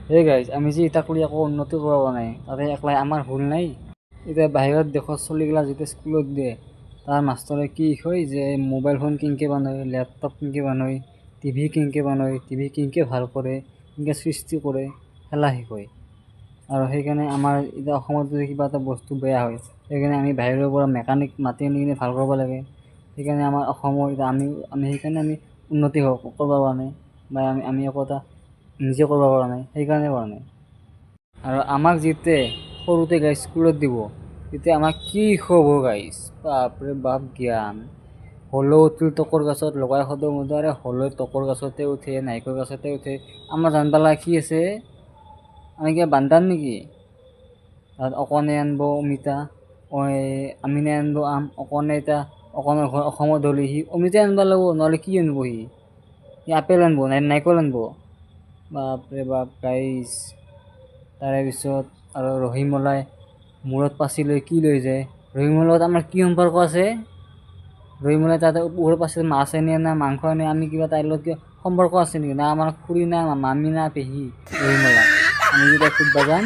Hey guys আমি যে এটা কৰি একো উন্নতি কৰা নাই তাতে একলাই আমাৰ ভুল নাই। এতিয়া বাহিৰত দেশৰ চলিগিলা যেতিয়া স্কুলত দিয়ে তাৰ মাষ্টৰে কি কয় যে মোবাইল ফোন কেনেকৈ বনায়, লেপটপ কেনেকৈ বনায়, টিভি কেনেকৈ বনায়, টিভি কেনেকৈ ভাল কৰে, কেনেকৈ সৃষ্টি কৰে খেলা শিকায়। আৰু সেইকাৰণে আমাৰ এতিয়া অসমত যদি কিবা এটা বস্তু বেয়া হয় সেইকাৰণে আমি বাহিৰৰ পৰা মেকানিক মাতি আনি কিনে ভাল কৰিব লাগে। সেইকাৰণে আমাৰ অসমৰ এতিয়া আমি সেইকাৰণে আমি উন্নতি কৰিব পৰা নাই বা আমি একো এটা নিজে কৰিব পৰা নাই, সেইকাৰণে পৰা নাই। আৰু আমাক যেতিয়া সৰুতে গাইজ স্কুলত দিব তেতিয়া আমাক কি হ'ব গাইজ, বাপৰে বাপ জ্ঞান। হলৌ উঠিল তকৰ গছত লগাই সদৌ মদাৰে, হলৌ তকৰ গছতে উঠে নাৰিকল গছতে উঠে। আমাৰ জানিব লগা কি আছে? আমি কিবা বান্দাৰ নেকি? তাত অকণে আনিব অমিতা, আমিনে আনিব আম, অকণে এতিয়া অকণৰ ঘৰ অসমত হ'লে সি অমিতা আনিব লাগিব, নহ'লে কি আনিব সি আপেল আনিব নাৰিকল আনিব। বাপৰে বাপ গাইজ। তাৰে পিছত আৰু ৰহিমলাই মূৰত পাচি লৈ কি লৈ যায়? ৰহিমলৰ লগত আমাৰ কি সম্পৰ্ক আছে? ৰহিমলাই তাতে ওপৰত পাছত মাছ আনে না মাংস আনে, আমি কিবা তাইৰ লগত কিবা সম্পৰ্ক আছে নেকি? না আমাৰ খুৰী না মামী না পেহী ৰহিমলা আমি যেতিয়া ফুটব যাম